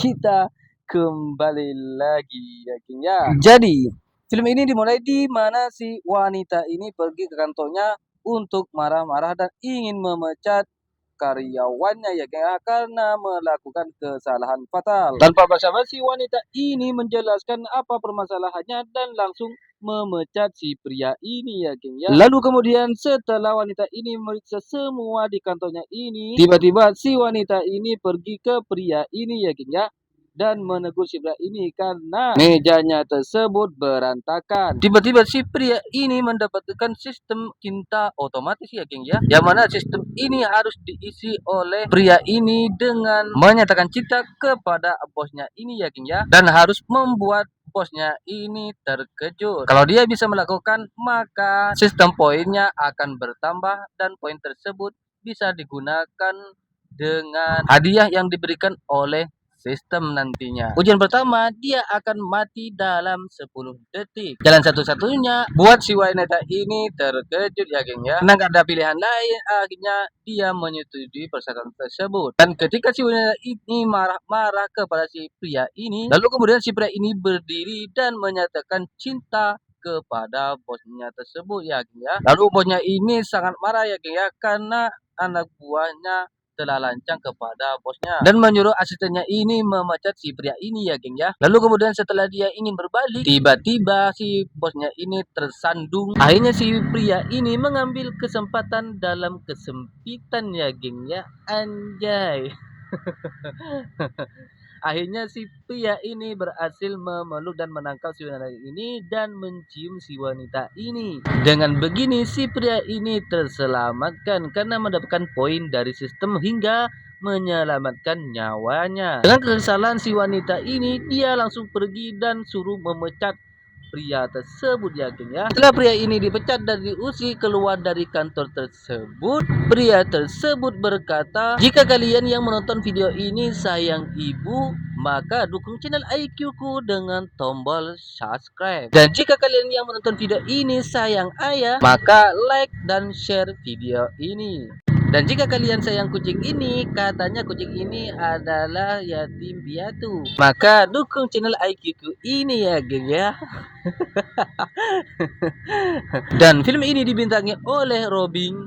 Kita kembali lagi ya, King ya. Jadi, film ini dimulai di mana si wanita ini pergi ke kantornya untuk marah-marah dan ingin memecat karyawannya ya, King ya, karena melakukan kesalahan fatal. Tanpa basa-basi, wanita ini menjelaskan apa permasalahannya dan langsung memecat si pria ini ya, King ya. Lalu kemudian setelah wanita ini memeriksa semua di kantornya ini, tiba-tiba si wanita ini pergi ke pria ini ya, King ya, dan menegur si pria ini karena mejanya tersebut berantakan. Tiba-tiba si pria ini mendapatkan sistem cinta otomatis ya, King ya, yang mana sistem ini harus diisi oleh pria ini dengan menyatakan cinta kepada bosnya ini ya, King ya, dan harus membuat bosnya ini terkejut. Kalau dia bisa melakukan, maka sistem poinnya akan bertambah dan poin tersebut bisa digunakan dengan hadiah yang diberikan oleh sistem nantinya. Ujian pertama, dia akan mati dalam 10 detik. Jalan satu-satunya buat si wanita ini terkejut ya, geng ya. Karena gak ada pilihan lain, akhirnya dia menyetujui persyaratan tersebut. Dan ketika si wanita ini marah-marah kepada si pria ini, lalu kemudian si pria ini berdiri dan menyatakan cinta kepada bosnya tersebut ya, geng ya. Lalu bosnya ini sangat marah ya, geng ya, karena anak buahnya telah lancang kepada bosnya dan menyuruh asistennya ini memecat si pria ini ya, geng ya. Lalu kemudian setelah dia ingin berbalik, tiba-tiba si bosnya ini tersandung. Akhirnya si pria ini mengambil kesempatan dalam kesempitan ya, geng ya. Anjay. Akhirnya si pria ini berhasil memeluk dan menangkap si wanita ini dan mencium si wanita ini. Dengan begini si pria ini terselamatkan karena mendapatkan poin dari sistem hingga menyelamatkan nyawanya. Dengan kesalahan si wanita ini, dia langsung pergi dan suruh memecat pria tersebut ya, geng ya. Setelah pria ini dipecat dan diusir keluar dari kantor tersebut, pria tersebut berkata, jika kalian yang menonton video ini sayang ibu, maka dukung channel IQ ku dengan tombol subscribe. Dan jika kalian yang menonton video ini sayang ayah, maka like dan share video ini. Dan jika kalian sayang kucing ini, katanya kucing ini adalah yatim piatu, maka dukung channel IQ ku ini ya, geng ya. Dan film ini dibintangi oleh Robin,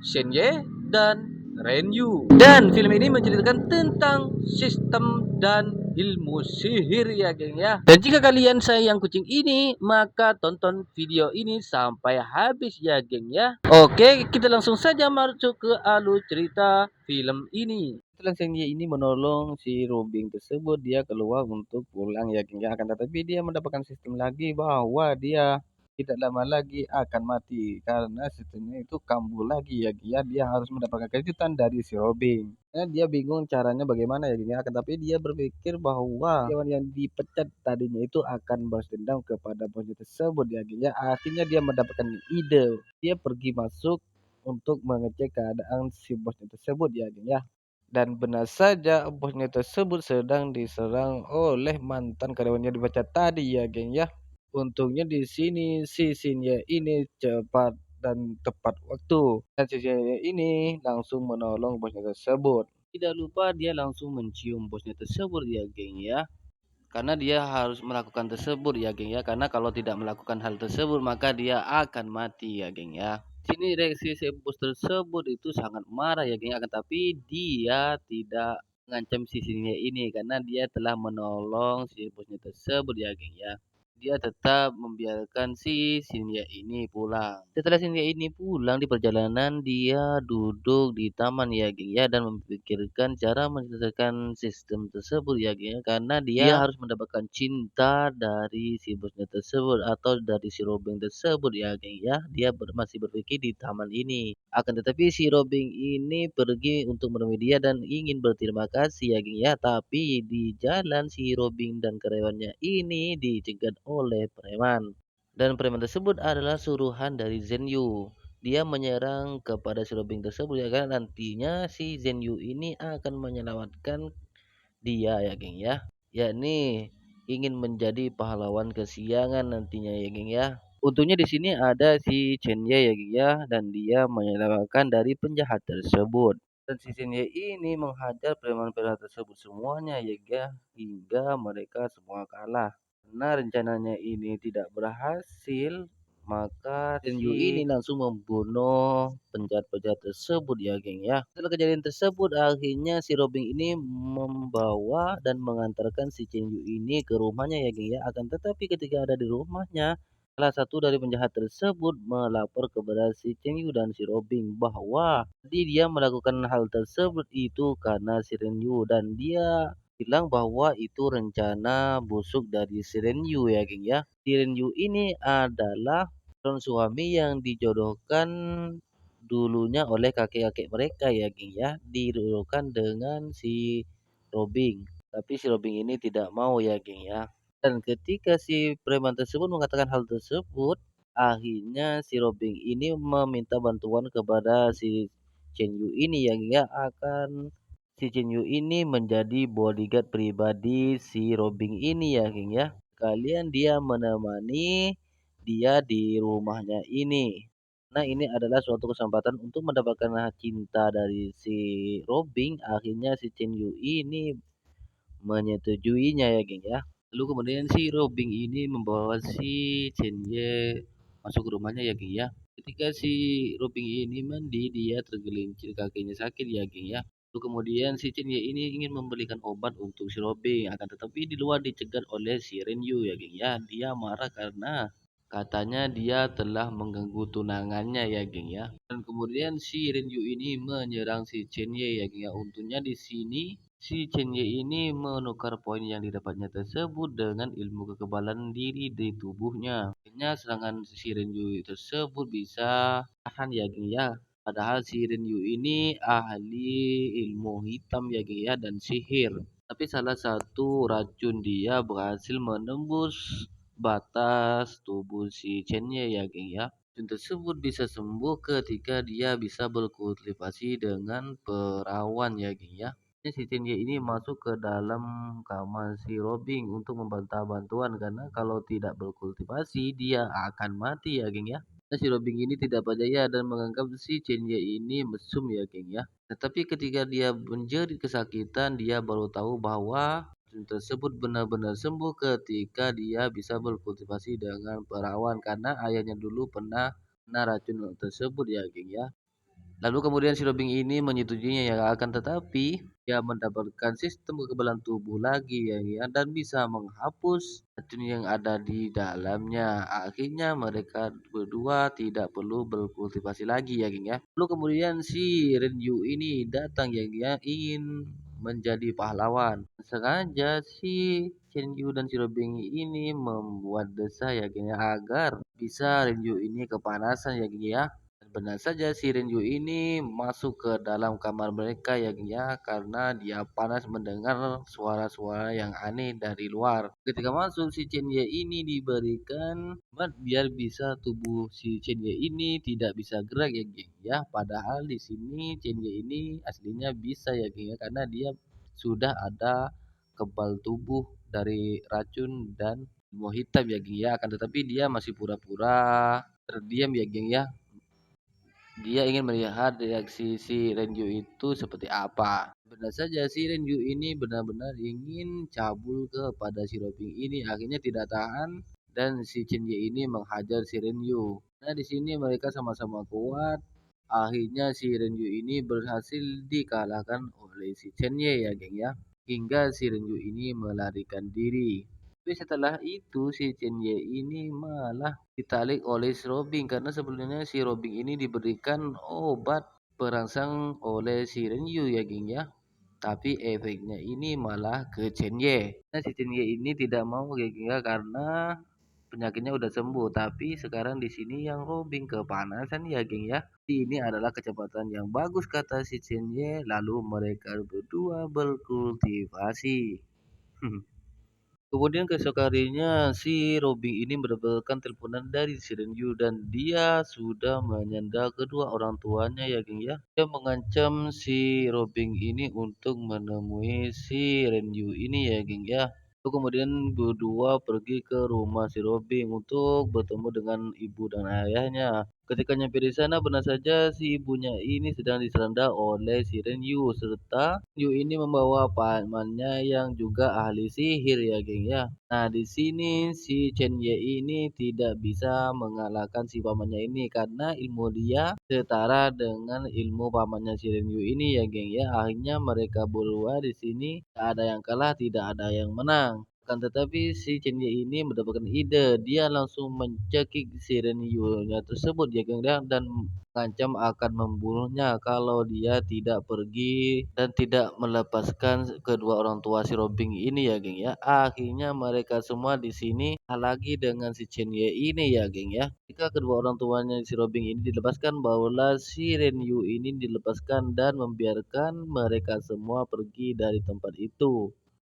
Shenye, dan Renyu. Dan film ini menceritakan tentang sistem dan ilmu sihir ya, geng ya. Dan jika kalian sayang kucing ini, maka tonton video ini sampai habis ya, geng ya. Oke, kita langsung saja masuk ke alur cerita film ini. Setelah Shenye ini menolong si Robin tersebut, dia keluar untuk pulang ya, geng ya. Akan tetapi dia mendapatkan sistem lagi bahwa dia tidak lama lagi akan mati karena sistemnya itu kambuh lagi ya, ya. Dia harus mendapatkan kejutan dari si Robin. Dia bingung caranya bagaimana ya, gini. Akan tapi dia berpikir bahwa hewan yang dipecat tadinya itu akan balas dendam kepada bosnya tersebut ya, gini. Akhirnya dia mendapatkan ide. Dia pergi masuk untuk mengecek keadaan si bosnya tersebut ya, gini ya. Dan benar saja bosnya tersebut sedang diserang oleh mantan karyawannya dipecat tadi ya, geng ya. Untungnya di sini si Shinye ini cepat dan tepat waktu. Dan si Shinye ini langsung menolong bosnya tersebut. Tidak lupa dia langsung mencium bosnya tersebut ya, geng ya. Karena dia harus melakukan tersebut ya, geng ya. Karena kalau tidak melakukan hal tersebut maka dia akan mati ya, geng ya. Sini reaksi si bos tersebut itu sangat marah ya, geng ya. Tapi dia tidak mengancam si Shinye ini karena dia telah menolong si bosnya tersebut ya, geng ya. Dia tetap membiarkan si Shinye ini pulang. Setelah Shinye ini pulang, di perjalanan dia duduk di taman ya, geng ya, dan memikirkan cara menyelesaikan sistem tersebut ya, geng ya, karena dia harus mendapatkan cinta dari si bosnya tersebut atau dari si Robin tersebut ya, geng ya. Dia masih berpikir di taman ini. Akan tetapi si Robin ini pergi untuk menemui dia dan ingin berterima kasih ya, geng ya. Tapi di jalan si Robin dan karyawannya ini dicegat oleh preman. Dan preman tersebut adalah suruhan dari Zenyu. Dia menyerang kepada si Robin tersebut ya kan. Nantinya si Zenyu ini akan menyelamatkan dia ya, geng ya. Yakni ingin menjadi pahlawan kesiangan nantinya ya, geng ya. Untungnya di sini ada si Chenye ya, geng ya, dan dia menyelamatkan dari penjahat tersebut. Dan si Shinye ini menghajar preman-preman tersebut semuanya ya hingga mereka semua kalah. Karena rencananya ini tidak berhasil, maka Shenyu ini langsung membunuh penjahat-penjahat tersebut ya geng ya. Setelah kejadian tersebut akhirnya si Robin ini membawa dan mengantarkan si Shenyu ini ke rumahnya ya geng ya. Akan tetapi ketika ada di rumahnya, salah satu dari penjahat tersebut melapor kepada si Chenyu dan si Robin bahwa tadi dia melakukan hal tersebut itu karena si Renyu dan dia bilang bahwa itu rencana busuk dari si Renyu ya geng ya. Si Renyu ini adalah calon suami yang dijodohkan dulunya oleh kakek-kakek mereka ya geng ya. Dijodohkan dengan si Robin. Tapi si Robin ini tidak mau ya geng ya. Dan ketika si preman tersebut mengatakan hal tersebut, akhirnya si Robin ini meminta bantuan kepada si Chen Yu ini yang akan si Chen Yu ini menjadi bodyguard pribadi si Robin ini ya geng ya. Kalian dia menemani dia di rumahnya ini. Nah, ini adalah suatu kesempatan untuk mendapatkan cinta dari si Robin. Akhirnya si Chen Yu ini menyetujuinya ya geng ya. Lalu kemudian si Robin ini membawa si Chenye masuk ke rumahnya ya geng ya. Ketika si Robin ini mandi dia tergelincir kakinya sakit ya geng ya. Lalu kemudian si Chenye ini ingin membelikan obat untuk si Robin akan tetapi di luar dicegat oleh si Renyu ya geng ya. Dia marah karena katanya dia telah mengganggu tunangannya ya geng ya. Dan kemudian si Renyu ini menyerang si Chenye ya geng ya. Untungnya di sini si Chenye ini menukar poin yang didapatnya tersebut dengan ilmu kekebalan diri di tubuhnya. Akhirnya serangan si Renyu tersebut bisa tahan ya geng ya. Padahal si Renyu ini ahli ilmu hitam ya geng ya dan sihir. Tapi salah satu racun dia berhasil menembus batas tubuh si Chenye ya geng ya. Racun tersebut bisa sembuh ketika dia bisa berkultivasi dengan perawan ya geng ya. Si Cynthia ini masuk ke dalam kamar si Robin untuk membantah bantuan karena kalau tidak berkultivasi dia akan mati ya geng ya. Nah, si Robin ini tidak percaya dan menganggap si Cynthia ini mesum ya geng ya. Tetapi ketika dia menjerit kesakitan dia baru tahu bahwa racun tersebut benar-benar sembuh ketika dia bisa berkultivasi dengan perawan karena ayahnya dulu pernah kena racun tersebut ya geng ya. Lalu kemudian si Robin ini menyetujuinya ya akan tetapi dia mendapatkan sistem kekebalan tubuh lagi ya dan bisa menghapus racun yang ada di dalamnya. Akhirnya mereka berdua tidak perlu berkultivasi lagi ya geng ya. Lalu kemudian si Renyu ini datang ya ingin menjadi pahlawan. Sengaja si Shenyu dan si Robin ini membuat desa ya geng ya agar bisa Renyu ini kepanasan ya geng ya. Benar saja si Renju ini masuk ke dalam kamar mereka ya geng ya karena dia panas mendengar suara-suara yang aneh dari luar. Ketika masuk si Chenye ini diberikan obat biar bisa tubuh si Chenye ini tidak bisa gerak ya geng ya. Padahal di sini Chenye ini aslinya bisa ya geng ya karena dia sudah ada kebal tubuh dari racun dan ilmu hitam ya geng ya. Akan tetapi dia masih pura-pura terdiam ya geng ya. Dia ingin melihat reaksi si Renju itu seperti apa. Benar saja si Renju ini benar-benar ingin cabul kepada si Robin ini. Akhirnya tidak tahan dan si Shinji ini menghajar si Renju. Nah di sini mereka sama-sama kuat. Akhirnya si Renju ini berhasil dikalahkan oleh si Chenye ya geng ya. Hingga si Renju ini melarikan diri. Tapi setelah itu si Chenye ini malah ditarik oleh si Robin karena sebelumnya si Robin ini diberikan obat perangsang oleh si Renyu ya geng ya. Tapi efeknya ini malah ke Chenye. Nah si Chenye ini tidak mau ya geng ya karena penyakitnya udah sembuh. Tapi sekarang di sini yang Robin kepanasan ya geng ya. Ini adalah kecepatan yang bagus kata si Chenye. Lalu mereka berdua berkultivasi. Kemudian keesokan harinya si Robin ini mendapatkan teleponan dari si Renju dan dia sudah menyandra kedua orang tuanya ya geng ya. Dia mengancam si Robin ini untuk menemui si Renju ini ya geng ya. Lalu kemudian berdua pergi ke rumah si Robin untuk bertemu dengan ibu dan ayahnya. Ketika nyampe di sana, benar saja si ibunya ini sedang diseranda oleh si Renyu, serta Renyu ini membawa pamannya yang juga ahli sihir ya, geng ya. Nah, di sini si Chen Ye ini tidak bisa mengalahkan si pamannya ini karena ilmu dia setara dengan ilmu pamannya si Renyu ini ya, geng ya. Akhirnya mereka berdua di sini tak ada yang kalah, tidak ada yang menang. Akan tetapi si Chen Yi ini mendapatkan ide, dia langsung mencekik si Renyu-nya tersebut ya geng ya, dan mengancam akan membunuhnya kalau dia tidak pergi dan tidak melepaskan kedua orang tua si Robin ini ya geng ya. Akhirnya mereka semua di sini lagi dengan si Chen Yi ini ya geng ya. Jika kedua orang tuanya si Robin ini dilepaskan, barulah si Renyu ini dilepaskan dan membiarkan mereka semua pergi dari tempat itu.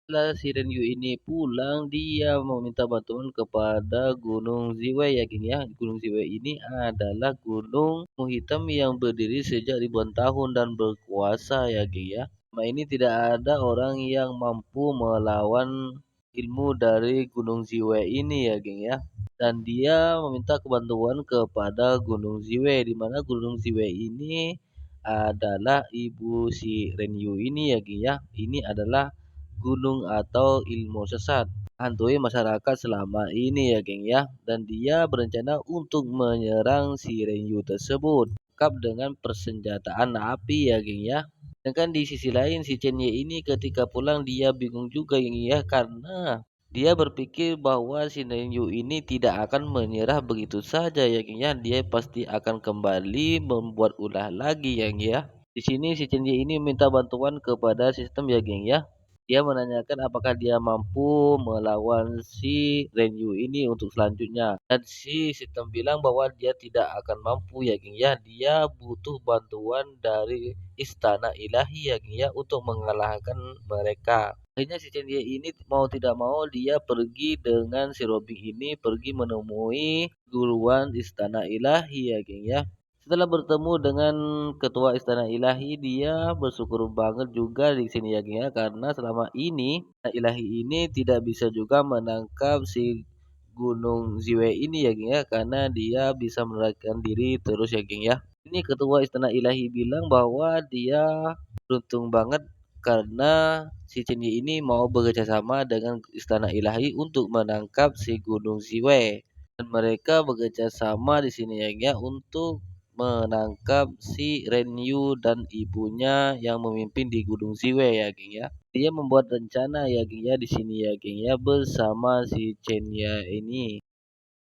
Setelah si Renyu ini pulang, dia meminta bantuan kepada Gunung Ziwei ya geng ya. Gunung Ziwei ini adalah gunung hitam yang berdiri sejak ribuan tahun dan berkuasa ya geng ya. Selama ini tidak ada orang yang mampu melawan ilmu dari Gunung Ziwei ini ya geng ya. Dan dia meminta kebantuan kepada Gunung Ziwei, di mana Gunung Ziwei ini adalah ibu si Renyu ini ya geng ya. Ini adalah gunung atau ilmu sesat hantui masyarakat selama ini ya geng ya, dan dia berencana untuk menyerang si Renyu tersebut lengkap dengan persenjataan api ya geng ya. Sedangkan di sisi lain si Chen Ye ini ketika pulang dia bingung juga geng ya, karena dia berpikir bahwa si Renyu ini tidak akan menyerah begitu saja ya geng ya, dia pasti akan kembali membuat ulah lagi ya geng ya. Di sini si Chen Ye ini minta bantuan kepada sistem ya geng ya. Dia menanyakan apakah dia mampu melawan si Renyu ini untuk selanjutnya. Dan si sistem bilang bahwa dia tidak akan mampu ya geng ya. Dia butuh bantuan dari istana ilahi ya geng ya untuk mengalahkan mereka. Akhirnya si Cendia ini mau tidak mau dia pergi dengan si Robin ini pergi menemui duluan istana ilahi ya geng ya. Setelah bertemu dengan ketua istana ilahi, dia bersyukur banget juga di sini ya geng ya, karena selama ini istana ilahi ini tidak bisa juga menangkap si Gunung Ziwe ini ya geng ya, karena dia bisa melarikan diri terus ya geng ya. Ini ketua istana ilahi bilang bahwa dia beruntung banget karena si Cenyi ini mau bekerja sama dengan istana ilahi untuk menangkap si Gunung Ziwe, dan mereka bekerja sama di sini ya geng ya untuk menangkap si Renyu dan ibunya yang memimpin di Gunung Ziwe ya geng ya. Dia membuat rencana ya geng ya di sini ya geng ya bersama si Chenya ini.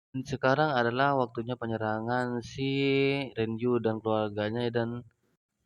Dan sekarang adalah waktunya penyerangan si Renyu dan keluarganya, dan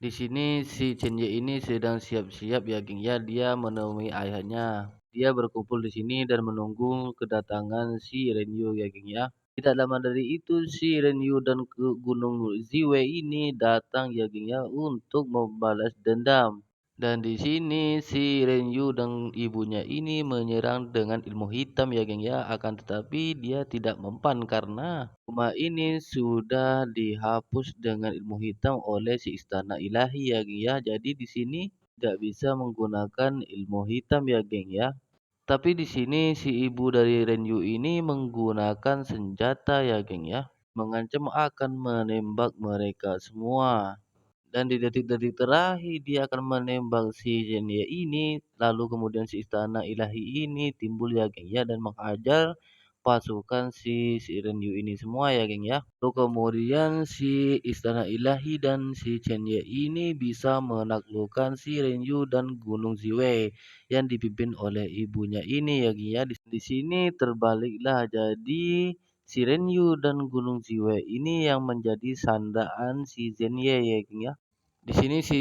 di sini si Chenye ini sedang siap-siap ya geng ya, dia menemui ayahnya. Dia berkumpul di sini dan menunggu kedatangan si Renyu ya geng ya. Tidak lama dari itu si Renyu dan ke Gunung Ziwe ini datang ya geng ya untuk membalas dendam. Dan di sini si Renyu dan ibunya ini menyerang dengan ilmu hitam ya geng ya, akan tetapi dia tidak mempan karena rumah ini sudah dihapus dengan ilmu hitam oleh si istana ilahi ya geng ya. Jadi di sini tidak bisa menggunakan ilmu hitam ya geng ya. Tapi di sini si ibu dari Renyu ini menggunakan senjata ya geng ya, mengancam akan menembak mereka semua. Dan di detik-detik terakhir dia akan menembak si Zenia ini, lalu kemudian si istana ilahi ini timbul ya geng ya, dan menghajar pasukan si Renyu ini semua ya geng ya. Lalu kemudian si istana ilahi dan si Chen Ye ini bisa menaklukkan si Renyu dan Gunung Ziwei yang dipimpin oleh ibunya ini ya geng ya. Di sini terbaliklah, jadi si Renyu dan Gunung Ziwei ini yang menjadi sandaan si Zenye ya geng ya. Di sini si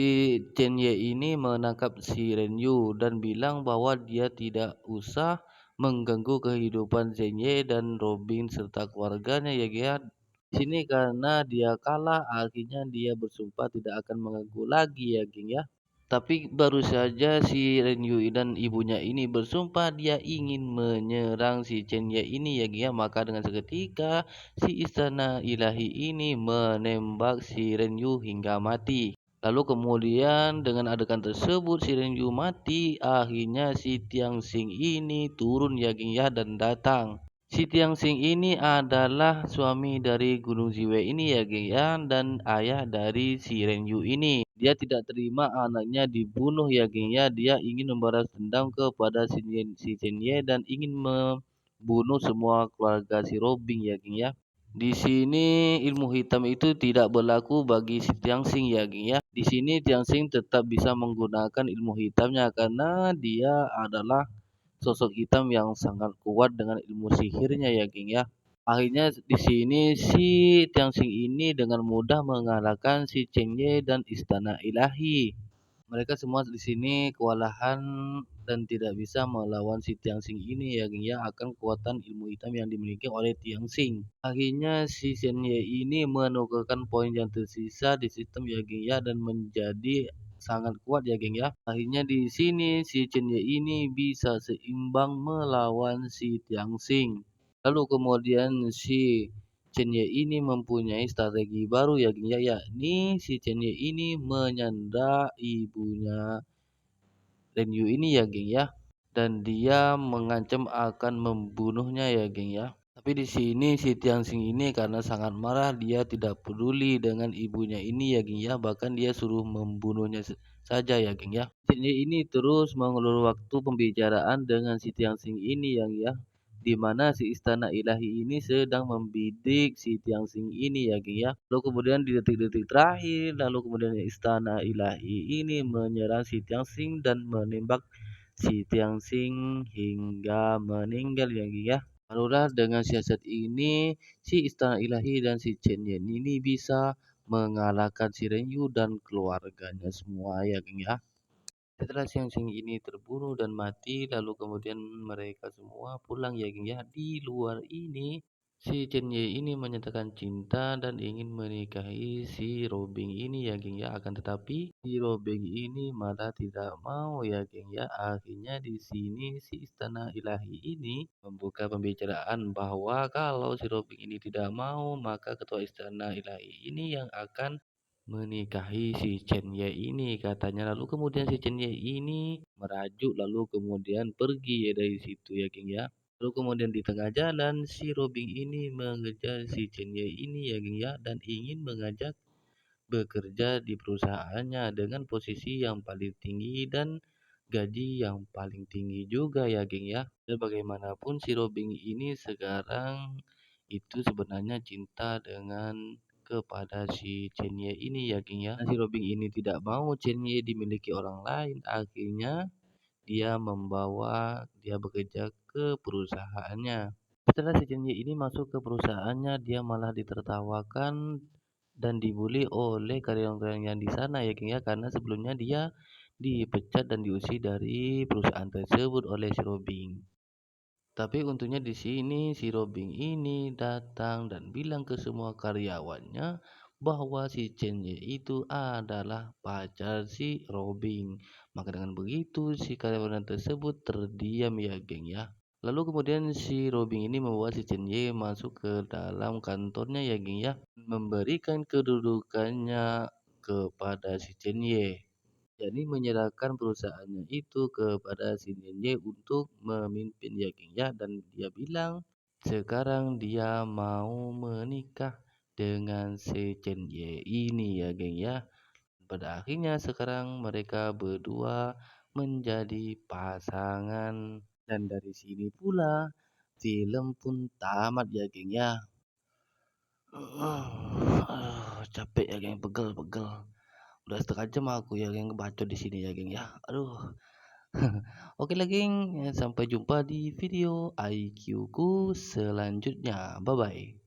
Chen Ye ini menangkap si Renyu dan bilang bahwa dia tidak usah mengganggu kehidupan Zenye dan Robin serta keluarganya ya Gia. Di sini karena dia kalah, akhirnya dia bersumpah tidak akan mengganggu lagi ya geng ya. Tapi baru saja si Renyu dan ibunya ini bersumpah dia ingin menyerang si Chen Ye ini ya geng ya, maka dengan seketika si istana ilahi ini menembak si Renyu hingga mati. Lalu kemudian dengan adegan tersebut si Renju mati, akhirnya si Tiang Xing ini turun ya geng ya dan datang. Si Tianxing ini adalah suami dari Gunung Ziwei ini ya, geng ya, dan ayah dari si Renyu ini. Dia tidak terima anaknya dibunuh ya, geng ya. Dia ingin membalas dendam kepada si Chenye dan ingin membunuh semua keluarga si Robin ya, geng ya. Di sini ilmu hitam itu tidak berlaku bagi si Tianxing ya, geng ya. Di sini Tianxing tetap bisa menggunakan ilmu hitamnya karena dia adalah sosok hitam yang sangat kuat dengan ilmu sihirnya ya, geng ya. Akhirnya di sini si Tianxing ini dengan mudah mengalahkan si Chengye dan Istana Ilahi. Mereka semua di sini kewalahan dan tidak bisa melawan si Tianxing ini ya, geng ya, akan kekuatan ilmu hitam yang dimiliki oleh Tianxing. Akhirnya si Shenye ini menukarkan poin yang tersisa di sistem ya, geng ya, dan menjadi sangat kuat ya, geng ya. Akhirnya di sini si Shenye ini bisa seimbang melawan si Tianxing. Lalu kemudian si Chenye ini mempunyai strategi baru ya, geng ya, yakni si Chenye ini menyandra ibunya Renyu ini ya, geng ya, dan dia mengancam akan membunuhnya ya, geng ya. Tapi di sini si Tianxing ini karena sangat marah, dia tidak peduli dengan ibunya ini ya, geng ya, bahkan dia suruh membunuhnya saja ya, geng ya. Ini terus mengulur waktu pembicaraan dengan si Tianxing ini yang ya, di mana si istana ilahi ini sedang membidik si Tianxing ini ya, geng ya. Lalu kemudian di detik-detik terakhir, lalu kemudian istana ilahi ini menyerang si Tianxing dan menembak si Tianxing hingga meninggal ya, geng ya. Barulah dengan siasat ini si istana ilahi dan si Chen Yen ini bisa mengalahkan si Renyu dan keluarganya semua ya, geng ya. Setelah siang-siang ini terbunuh dan mati, lalu kemudian mereka semua pulang ya, geng ya. Di luar ini, si Chenye ini menyatakan cinta dan ingin menikahi si Robin ini ya, geng ya. Akan tetapi si Robin ini malah tidak mau ya, geng ya. Akhirnya di sini si istana ilahi ini membuka pembicaraan bahwa kalau si Robin ini tidak mau, maka ketua istana ilahi ini yang akan menikahi si Chen Ye ini katanya. Lalu kemudian si Chen Ye ini merajuk lalu kemudian pergi ya dari situ ya, geng ya. Lalu kemudian di tengah jalan si Robin ini mengejar si Chen Ye ini ya, geng ya, dan ingin mengajak bekerja di perusahaannya dengan posisi yang paling tinggi dan gaji yang paling tinggi juga ya, geng ya. Dan bagaimanapun si Robin ini sekarang itu sebenarnya cinta dengan kepada si Chenye ini ya, geng ya. Nah, si Robin ini tidak mau Chenye dimiliki orang lain. Akhirnya dia bekerja ke perusahaannya. Setelah si Chenye ini masuk ke perusahaannya, dia malah ditertawakan dan dibully oleh karyawan-karyawan yang di sana ya, geng ya, karena sebelumnya dia dipecat dan diusir dari perusahaan tersebut oleh si Robin. Tapi untungnya di sini si Robin ini datang dan bilang ke semua karyawannya bahwa si Chenye itu adalah pacar si Robin. Maka dengan begitu si karyawan tersebut terdiam ya, geng ya. Lalu kemudian si Robin ini membawa si Chenye masuk ke dalam kantornya ya, geng ya, memberikan kedudukannya kepada si Chenye, yakni menyerahkan perusahaannya itu kepada si Nenye untuk memimpin ya, geng ya, dan dia bilang sekarang dia mau menikah dengan si Chenye ini ya, geng ya. Pada akhirnya sekarang mereka berdua menjadi pasangan dan dari sini pula film pun tamat ya, geng ya. Capek ya, geng, pegel-pegel. Udah setengah jam aku ya, geng, bacot di sini ya, geng ya. Aduh. Oke lah, geng, sampai jumpa di video IQ ku selanjutnya. Bye bye.